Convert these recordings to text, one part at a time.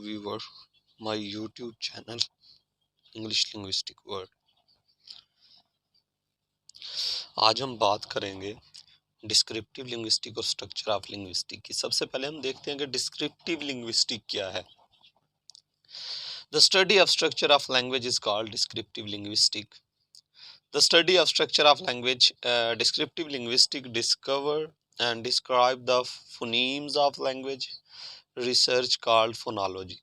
viewer my YouTube channel English linguistic word. आज हम बात करेंगे डिस्क्रिप्टिव लिंग्विस्टिक और स्ट्रक्चर ऑफ लिंग्विस्टिक की। सबसे पहले हम देखते हैं कि डिस्क्रिप्टिव लिंग्विस्टिक क्या है। The study of structure of language is called descriptive linguistic. The study of structure of language descriptive linguistic discover and describe the phonemes of language, research called phonology.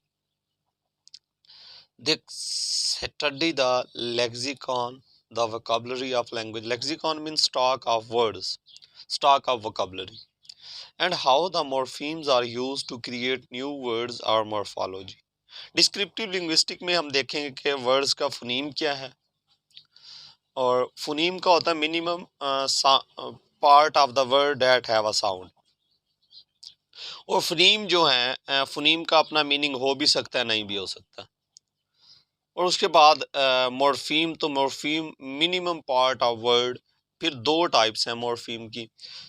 They study the lexicon, the vocabulary of language. Lexicon means stock of words, stock of vocabulary, and how the morphemes are used to create new words or morphology. Descriptive linguistic में हम देखेंगे कि words का phoneme क्या है, और phoneme का होता है minimum part of the word that have a sound. और phoneme जो है, phoneme का अपना मीनिंग हो भी सकता है, नहीं भी हो सकता। और उसके बाद मॉर्फीम, तो morpheme minimum part of word. फिर दो टाइप्स हैं मॉर्फीम की,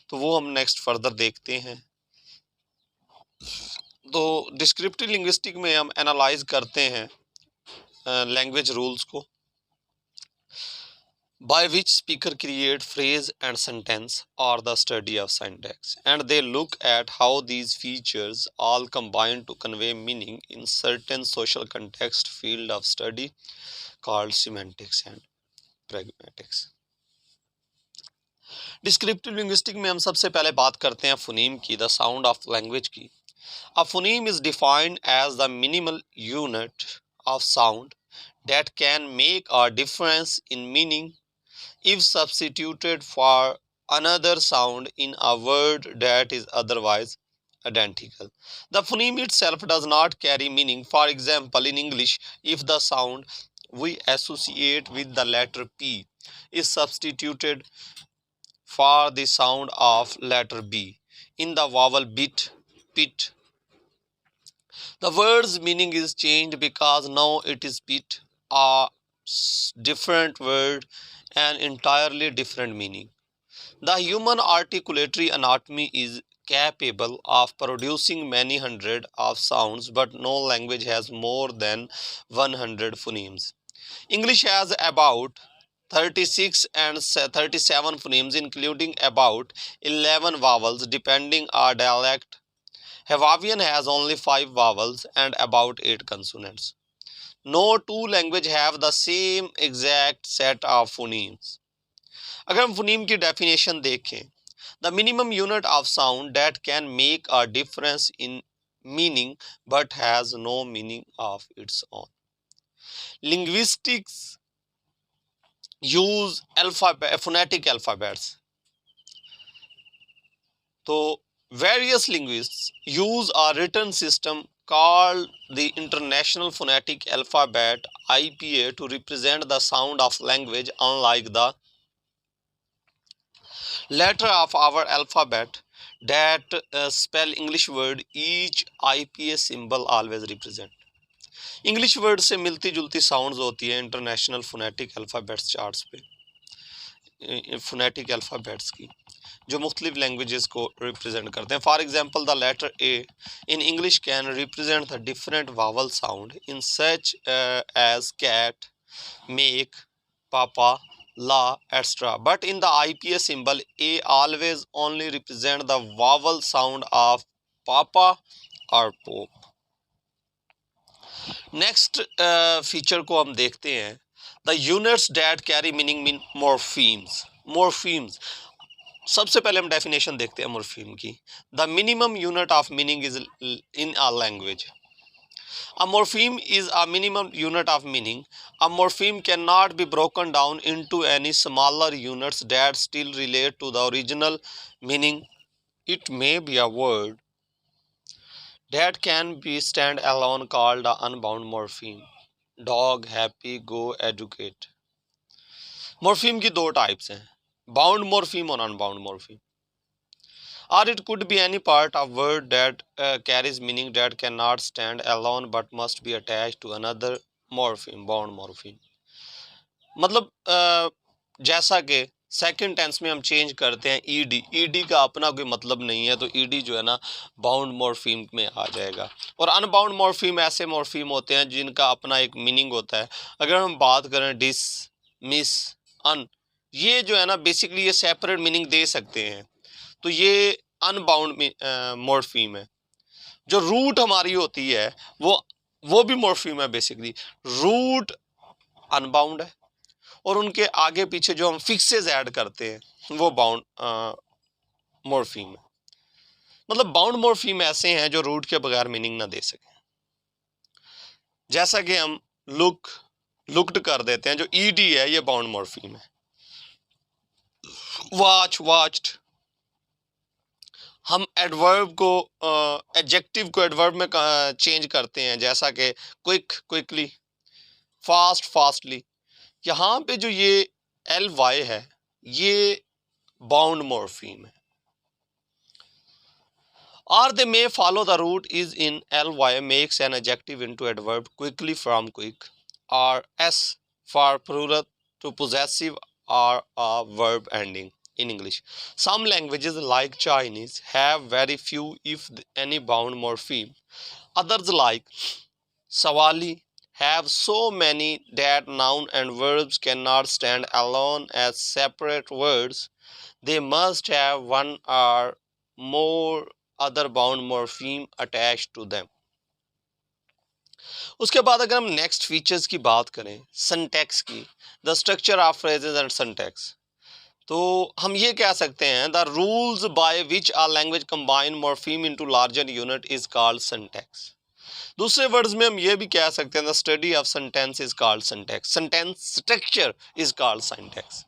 तो वो हम नेक्स्ट फर्दर देखते हैं। तो डिस्क्रिप्टिव लिंग्विस्टिक में हम एनालाइज करते हैं लैंग्वेज रूल्स को, by which speaker create phrase and sentence, or the study of syntax, and they look at how these features all combine to convey meaning in certain social context field of study called semantics and pragmatics. Descriptive linguistic में हम सबसे पहले बात करते हैं phoneme की, the sound of language की। A phoneme is defined as the minimal unit of sound that can make a difference in meaning if substituted for another sound in a word that is otherwise identical. The phoneme itself does not carry meaning. For example, in English, if the sound we associate with the letter P is substituted for the sound of letter B in the vowel bit, pit, the word's meaning is changed because now it is bit, a different word, an entirely different meaning. The human articulatory anatomy is capable of producing many hundred of sounds, but no language has more than 100 phonemes. English has about 36 and 37 phonemes, including about 11 vowels depending on dialect. Hawaiian has only 5 vowels and about 8 consonants. No two languages have the same exact set of phonemes. अगर हम phoneme की definition देखें, the minimum unit of sound that can make a difference in meaning but has no meaning of its own. Linguistics use phonetic alphabets. तो various linguists use a written system called the International Phonetic Alphabet (IPA) to represent the sound of language. Unlike the letter of our alphabet that spell English word, each IPA symbol always represent. English word से मिलती जुलती sounds होती है international phonetic alphabets charts पे, phonetic alphabets की, जो मुख्तलिफ languages को रिप्रेजेंट करते हैं। For example, the letter A in English can represent the different vowel sound in such as cat, make, papa, law, extra, but in the IPA symbol A always only represent the vowel sound of papa और pope. Next feature को हम देखते हैं, the units that carry meaning mean morphemes. Morphemes, सबसे पहले हम definition देखते हैं मॉर्फीम की। The minimum unit of meaning is in a language. A morpheme is a minimum unit of meaning. A morpheme cannot be broken down into any smaller units that still relate to the original meaning. It may be a word that can be stand alone called an unbound morpheme. Dog, happy, go, educate. Morpheme की दो types हैं, bound morpheme और unbound morpheme. Or it could be any part of word that carries meaning that cannot stand alone but must be attached to another morpheme, bound morpheme. मतलब जैसा कि second tense में हम change करते हैं ED, ED का अपना कोई मतलब नहीं है, तो ईडी जो है ना बाउंड मॉर्फीम में आ जाएगा। और अनबाउंड मॉर्फीम ऐसे मॉर्फीम होते हैं जिनका अपना एक मीनिंग होता है। अगर हम बात करें डिस, मिस, अन, ये जो है ना बेसिकली ये सेपरेट मीनिंग दे सकते हैं, तो ये अनबाउंड मॉर्फीम है। जो रूट हमारी होती है वो भी मॉर्फीम है बेसिकली। रूट अनबाउंड है और उनके आगे पीछे जो हम फिक्सेस ऐड करते हैं वो बाउंड मॉर्फीम है। मतलब बाउंड मॉर्फीम ऐसे हैं जो रूट के बगैर मीनिंग ना दे सके। जैसा कि हम लुक्ड कर देते हैं, जो ईडी है ये बाउंड मॉर्फीम है। वॉच, वॉच्ड, हम एडवर्ब को एडजेक्टिव को एडवर्ब में चेंज करते हैं, जैसा कि क्विक, क्विकली, फास्ट, फास्टली। यहाँ पे जो ये एल वाई है ये बाउंड मॉर्फीम है। Or they may follow the root is in ly makes an adjective into adverb quickly from quick, or s for plural to possessive or a verb ending in English. Some languages like Chinese have very few if any bound morpheme. Others like Swahili have so many that noun and verbs cannot stand alone as separate words. They must have one or more other bound morpheme attached to them. उसके बाद अगर हम next features की बात करें syntax की, the structure of phrases and syntax, तो हम ये कह सकते हैं the rules by which a language combine morpheme into larger unit is called syntax. दूसरे वर्ड्स में हम ये भी कह सकते हैं the study of sentence is called syntax, sentence structure is called syntax.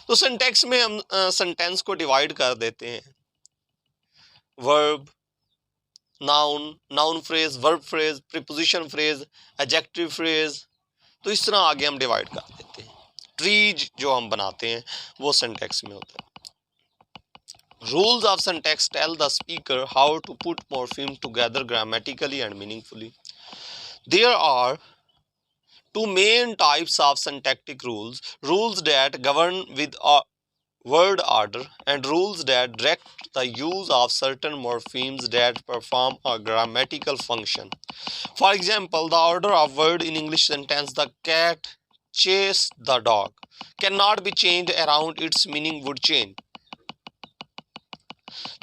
तो सिंटैक्स में हम सेंटेंस को डिवाइड कर देते हैं verb, noun, noun phrase, verb phrase, preposition phrase, adjective phrase, तो इस तरह आगे हम डिवाइड कर देते हैं। ट्रीज जो हम बनाते हैं वो सिंटैक्स में होता है। Rules of syntax tell the speaker how to put morpheme together grammatically and meaningfully. There are two main types of syntactic rules: rules that govern with a word order and rules that direct the use of certain morphemes that perform a grammatical function. For example, the order of word in English sentence "the cat chased the dog" cannot be changed around its meaning would change.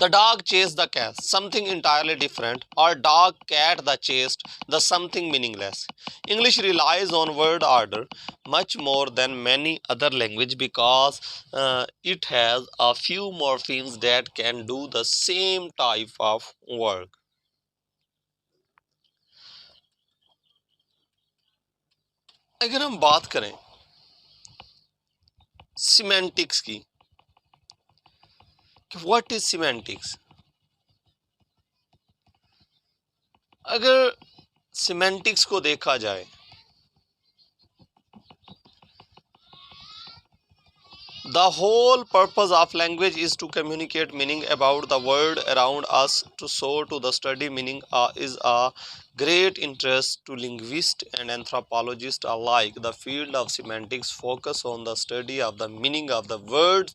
The dog chased the cat, something entirely different, or dog cat the chased, the something meaningless. English relies on word order much more than many other language because it has a few morphemes that can do the same type of work. अगर हम बात करें semantics की, what is semantics? अगर semantics को देखा जाए the whole purpose of language is to communicate meaning about the world around us. To so to the study meaning is a great interest to linguists and anthropologists alike. The field of semantics focus on the study of the meaning of the words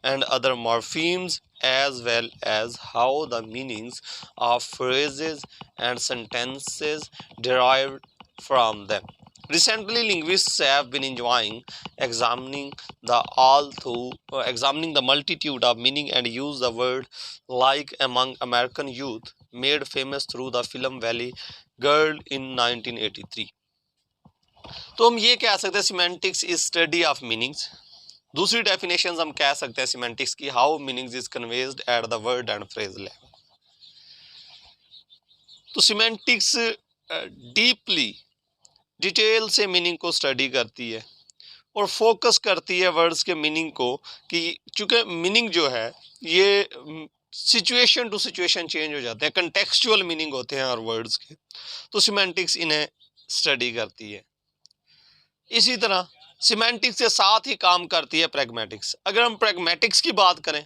and other morphemes, as well as how the meanings of phrases and sentences derived from them. Recently, linguists have been enjoying examining the multitude of meaning and use the word like among American youth, made famous through the film Valley Girl in 1983. तो हम ये कह सकते हैं semantics is study of meanings. दूसरी definition हम कह सकते हैं सिमेंटिक्स की how meanings is conveyed at the word and phrase level. तो सिमेंटिक्स डीपली डिटेल से मीनिंग को स्टडी करती है और फोकस करती है वर्ड्स के मीनिंग को, कि चूंकि मीनिंग जो है ये सिचुएशन टू सिचुएशन चेंज हो जाते हैं, कंटेक्चुअल मीनिंग होते हैं हर वर्ड्स के, तो सिमेंटिक्स इन्हें स्टडी करती है। इसी तरह सिमेंटिक्स के साथ ही काम करती है प्रैग्मेटिक्स। अगर हम प्रैग्मेटिक्स की बात करें,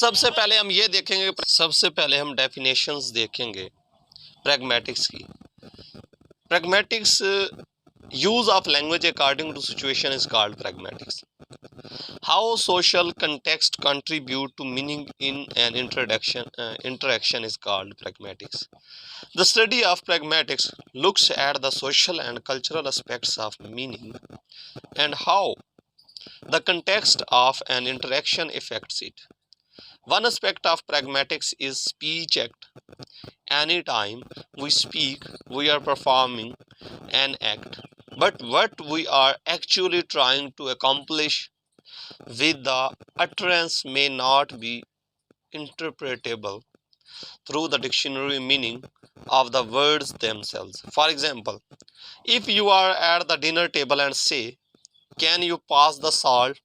सबसे पहले हम ये देखेंगे, सबसे पहले हम डेफिनेशंस देखेंगे प्रैग्मेटिक्स की। Pragmatics use of language according to situation is called pragmatics. How social context contribute to meaning in an interaction is called pragmatics. The study of pragmatics looks at the social and cultural aspects of meaning and how the context of an interaction affects it. One aspect of pragmatics is speech act. Anytime we speak, we are performing an act. But what we are actually trying to accomplish with the utterance may not be interpretable through the dictionary meaning of the words themselves. For example, if you are at the dinner table and say, "Can you pass the salt?"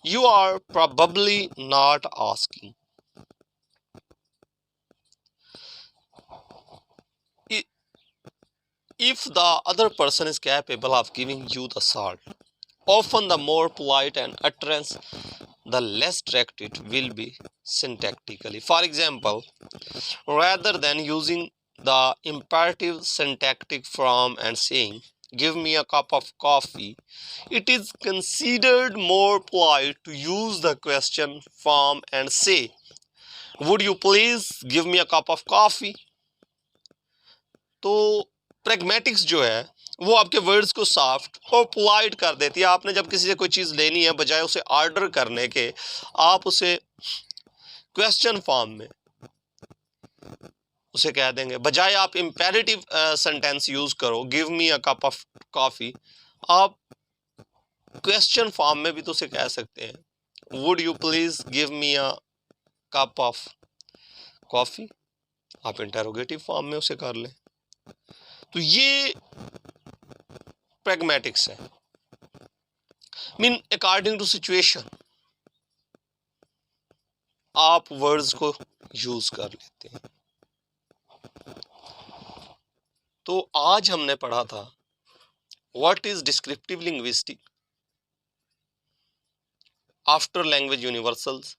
you are probably not asking if the other person is capable of giving you the salt. Often, the more polite an utterance, the less direct it will be syntactically. For example, rather than using the imperative syntactic form and saying, "Give me a cup of coffee," it is considered more polite to use the question form and say, "Would you please give me a cup of coffee?" तो pragmatics जो है वो आपके words को soft और polite कर देती है. आपने जब किसी से कोई चीज़ लेनी है, बजाय उसे ऑर्डर करने के आप उसे क्वेश्चन फॉर्म में उसे कह देंगे. बजाय आप इम्पेरेटिव सेंटेंस यूज करो, "give me a cup of coffee", आप क्वेश्चन फॉर्म में भी तो उसे कह सकते हैं, "would you please give me a cup of coffee". आप इंटेरोगेटिव फॉर्म में उसे कर लें. तो ये प्रैग्मेटिक्स है. मीन अकॉर्डिंग टू सिचुएशन आप वर्ड्स को यूज कर लेते हैं. तो आज हमने पढ़ा था what is descriptive linguistic, after language universals.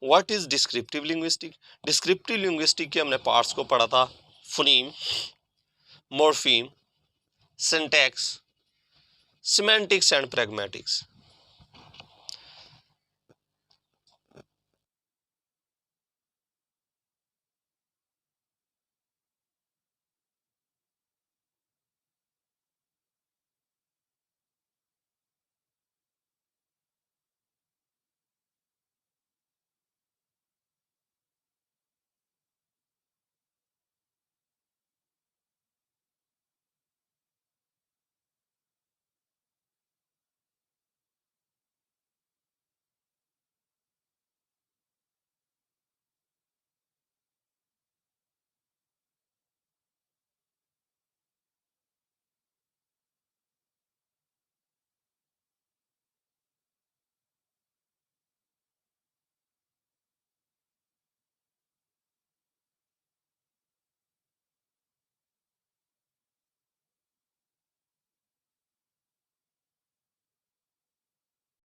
What is descriptive linguistic? Descriptive linguistic के हमने पार्ट्स को पढ़ा था: phoneme, morpheme, syntax, semantics and pragmatics.